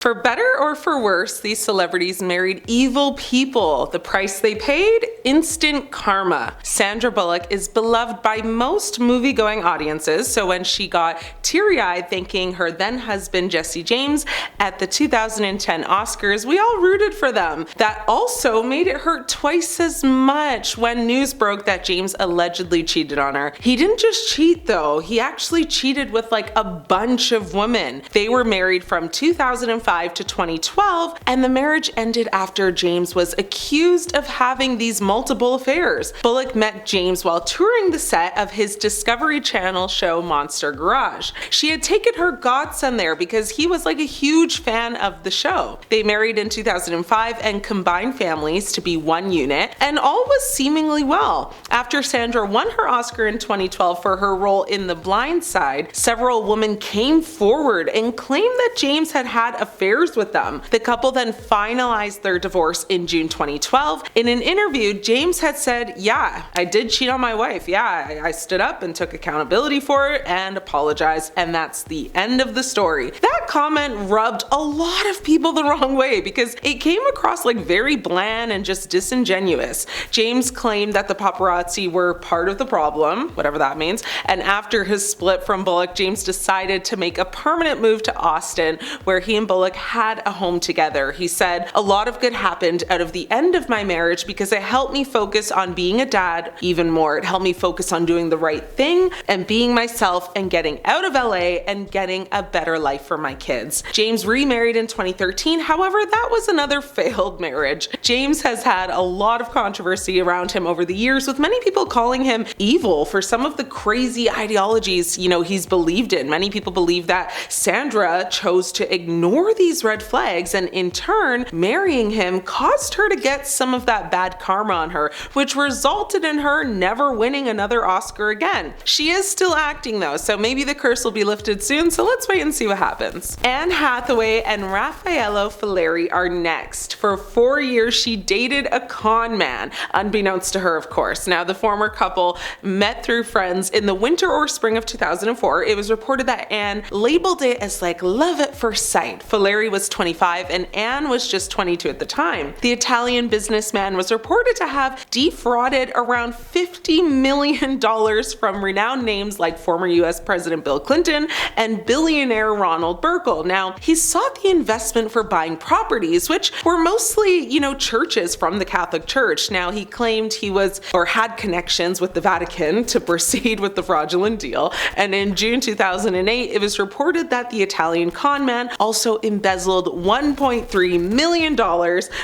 For better or for worse, these celebrities married evil people. The price they paid? Instant karma. Sandra Bullock is beloved by most movie-going audiences, so when she got teary-eyed thanking her then-husband Jesse James at the 2010 Oscars, we all rooted for them. That also made it hurt twice as much when news broke that James allegedly cheated on her. He didn't just cheat though, he actually cheated with like a bunch of women. They were married from 2005 to 2012, and the marriage ended after James was accused of having these multiple affairs. Bullock met James while touring the set of his Discovery Channel show Monster Garage. She had taken her godson there because he was like a huge fan of the show. They married in 2005 and combined families to be one unit, and all was seemingly well. After Sandra won her Oscar in 2012 for her role in The Blind Side, several women came forward and claimed that James had had affairs with them. The couple then finalized their divorce in June 2012. In an interview, James had said, "Yeah, I did cheat on my wife. Yeah, I stood up and took accountability for it and apologized," and that's the end of the story. That comment rubbed a lot of people the wrong way because it came across like very bland and just disingenuous. James claimed that the paparazzi were part of the problem, whatever that means, and after his split from Bullock, James decided to make a permanent move to Austin, where he and Bullock had a home together. He said, "A lot of good happened out of the end of my marriage because it helped me focus on being a dad even more. It helped me focus on doing the right thing and being myself and getting out of LA and getting a better life for my kids." James remarried in 2013, however, that was another failed marriage. James has had a lot of controversy around him over the years, with many people calling him evil for some of the crazy ideologies, he's believed in. Many people believe that Sandra chose to ignore these red flags, and in turn, marrying him caused her to get some of that bad karma on her, which resulted in her never winning another Oscar again. She is still acting though, so maybe the curse will be lifted soon, so let's wait and see what happens. Anne Hathaway and Raffaello Follieri are next. For 4 years, she dated a con man, unbeknownst to her, of course. Now, the former couple met through friends in the winter or spring of 2004. It was reported that Anne labeled it as like love at first sight. Follieri was 25 and Anne was just 22 at the time. The Italian businessman was reported to have defrauded around $50 million from renowned names like former US President Bill Clinton and billionaire Ronald Burkle. Now, he sought the investment for buying properties, which were mostly, churches from the Catholic Church. Now, he claimed he was or had connections with the Vatican to proceed with the fraudulent deal. And in June 2008, it was reported that the Italian con man also embezzled $1.3 million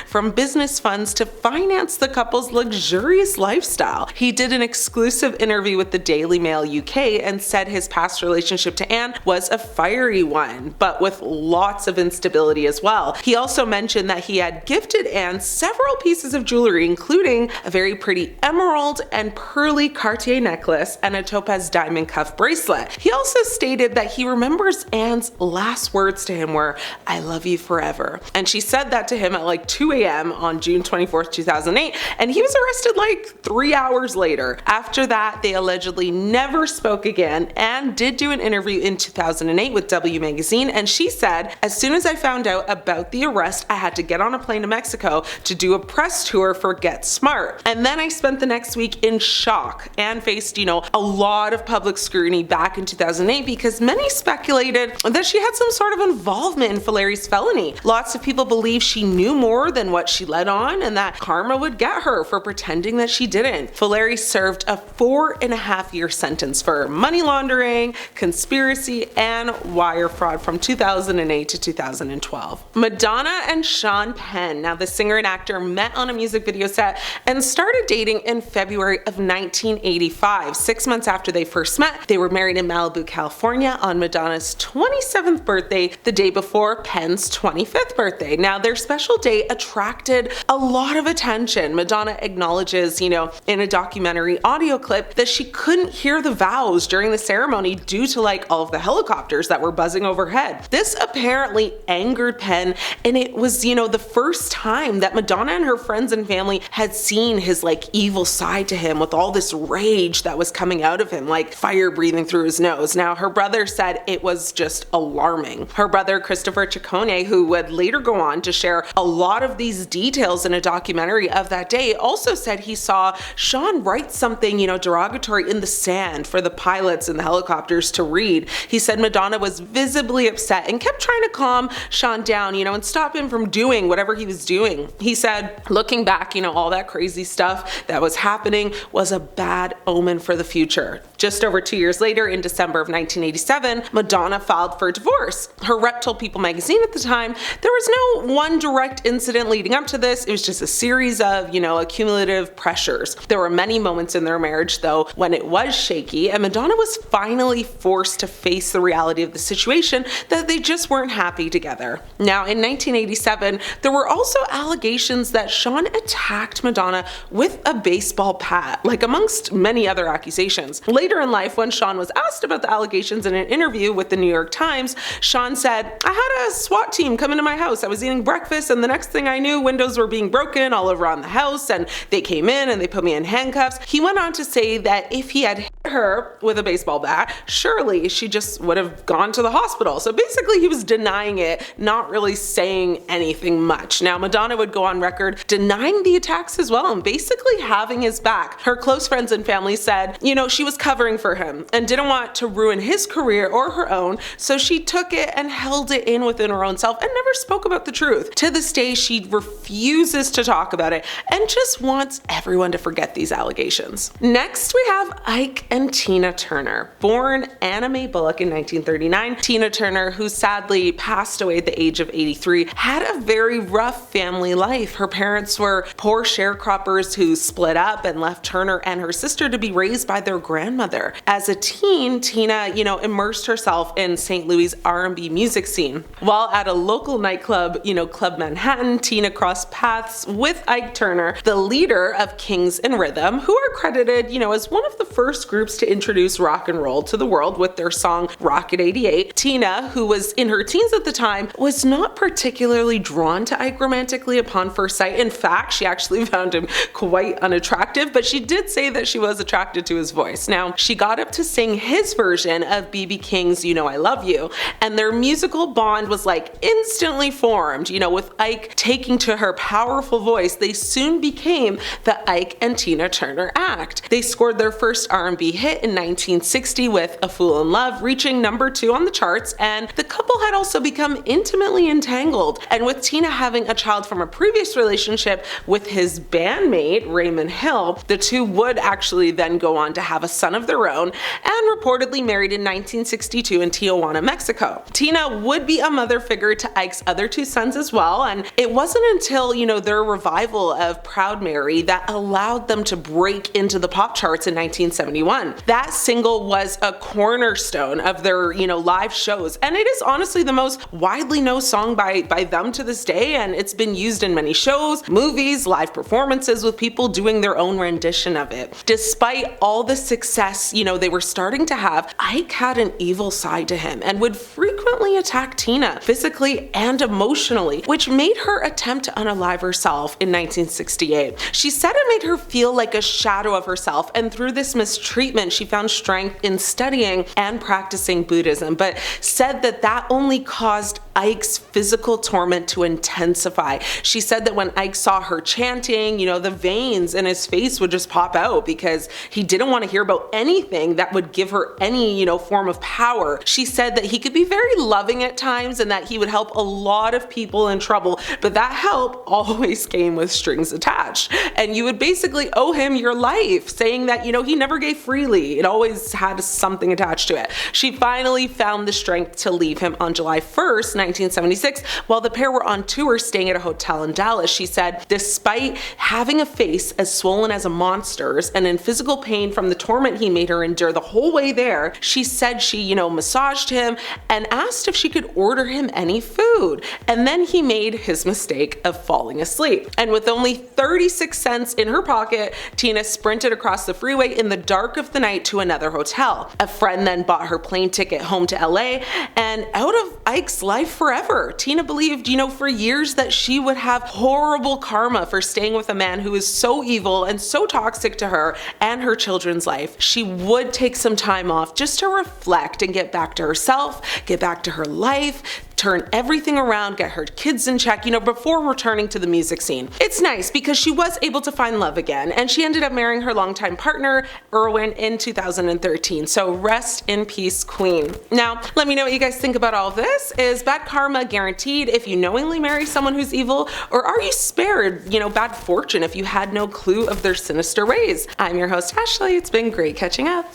from business funds to finance the couple's luxurious lifestyle. He did an exclusive interview with the Daily Mail UK and said his past relationship to Anne was a fiery one, but with lots of instability as well. He also mentioned that he had gifted Anne several pieces of jewelry, including a very pretty emerald and pearly Cartier necklace and a topaz diamond cuff bracelet. He also stated that he remembers Anne's last words to him were, "I love you forever." And she said that to him at like 2 a.m. on June 24th, 2008, and he was arrested like 3 hours later. After that, they allegedly never spoke again. Anne did do an interview in 2008 with W Magazine, and she said, "As soon as I found out about the arrest, I had to get on a plane to Mexico to do a press tour for Get Smart. And then I spent the next week in shock." Anne faced, a lot of public scrutiny back in 2008 because many speculated that she had some sort of involvement in Follieri's felony. Lots of people believe she knew more than what she let on and that karma would get her for pretending that she didn't. Follieri served a 4.5-year sentence for money laundering, conspiracy, and wire fraud from 2008 to 2012. Madonna and Sean Penn. Now, the singer and actor met on a music video set and started dating in February of 1985. 6 months after they first met, they were married in Malibu, California on Madonna's 27th birthday, the day before Penn's 25th birthday. Now, their special day attracted a lot of attention. Madonna acknowledges, in a documentary audio clip that she couldn't hear the vows during the ceremony due to all of the helicopters that were buzzing overhead. This apparently angered Penn, and it was, the first time that Madonna and her friends and family had seen his evil side to him, with all this rage that was coming out of him, fire breathing through his nose. Now, her brother said it was just alarming. Her brother, Christopher Ciccone, who would later go on to share a lot of these details in a documentary of that day, also said he saw Sean write something, derogatory in the sand for the pilots in the helicopters to read. He said Madonna was visibly upset and kept trying to calm Sean down, and stop him from doing whatever he was doing. He said, looking back, all that crazy stuff that was happening was a bad omen for the future. Just over 2 years later, in December of 1987, Madonna filed for divorce. Her rep told People magazine at the time there was no one direct incident leading up to this. It was just a series of, accumulative pressures. There were many moments in their marriage, though, when it was shaky, and Madonna was finally forced to face the reality of the situation that they just weren't happy together. Now, in 1987, there were also allegations that Sean attacked Madonna with a baseball bat, like amongst many other accusations. Later in life, when Sean was asked about the allegations in an interview with the New York Times, Sean said, "I had a SWAT team come into my house. I was eating breakfast, and the next thing I knew, windows were being broken all around the house, and they came in and they put me in handcuffs." He went on to say that if he had hit her with a baseball bat, surely she just would have gone to the hospital. So basically, he was denying it, not really saying anything much. Now, Madonna would go on record denying the attacks as well and basically having his back. Her close friends and family said, she was covering for him and didn't want to ruin his career or her own, so she took it and held it in within her own self and never spoke about the truth. To this day, she refuses to talk about it and just wants everyone to forget these allegations. Next, we have Ike and Tina Turner. Born Anna Mae Bullock in 1939, Tina Turner, who sadly passed away at the age of 83, had a very rough family life. Her parents were poor sharecroppers who split up and left Turner and her sister to be raised by their grandmother. As a teen, Tina, immersed herself in St. Louis' R&B music scene. While at a local nightclub, Club Manhattan, Tina crossed paths with Ike Turner, the leader of Kings and Rhythm, who are credited, as one of the first groups to introduce rock and roll to the world with their song Rocket 88. Tina, who was in her teens at the time, was not particularly drawn to Ike romantically upon first sight. In fact, she actually found him quite unattractive, but she did say that she was attracted to his voice. Now, she got up to sing his version of B.B. King's You Know I Love You, and their musical bond was instantly formed. With Ike taking to her powerful voice, they soon became the Ike and Tina Turner act. They scored their first R&B hit in 1960 with A Fool in Love, reaching #2 on the charts, and the couple had also become intimately entangled. And with Tina having a child from a previous relationship with his bandmate, Raymond Hill, the two would actually then go on to have a son of their own and reportedly married in 1962 in Tijuana, Mexico. Tina would be a mother figure to Ike's other two sons as well, and it wasn't until, their revival of Proud Mary that allowed them to break into the pop charts in 1971. That single was a cornerstone of their, live shows, and it is honestly the most widely known song by them to this day, and it's been used in many shows, movies, live performances with people doing their own rendition of it. Despite all the success, they were starting to have, Ike had an evil side to him and would frequently attack Tina physically and emotionally, which made her attempt to unalive herself in 1968. She said it made her feel like a shadow of herself, and through this mistreatment, she found strength in studying and practicing Buddhism, but said that only caused Ike's physical torment to intensify. She said that when Ike saw her chanting, the veins in his face would just pop out because he didn't want to hear about anything that would give her any, form of power. She said that he could be very loving at times and that he would help a lot of people in trouble, but that help always came with strings attached. And you would basically owe him your life, saying that, he never gave freely. It always had something attached to it. She finally found the strength to leave him on July 1st, 1976, while the pair were on tour staying at a hotel in Dallas. She said, despite having a face as swollen as a monster's and in physical pain from the torment he made her endure the whole way there, she said she, massaged him and asked if she could order him any food. And then he made his mistake of falling asleep. And with only 36 cents in her pocket, Tina sprinted across the freeway in the dark of the night to another hotel. A friend then bought her plane ticket home to LA, and out of Ike's life forever. Tina believed, for years that she would have horrible karma for staying with a man who is so evil and so toxic to her and her children's life. She would take some time off just to reflect and get back to herself, get back back to her life, turn everything around, get her kids in check, before returning to the music scene. It's nice because she was able to find love again, and she ended up marrying her longtime partner, Irwin, in 2013. So rest in peace, Queen. Now, let me know what you guys think about all this. Is bad karma guaranteed if you knowingly marry someone who's evil, or are you spared, bad fortune if you had no clue of their sinister ways? I'm your host, Ashley. It's been great catching up.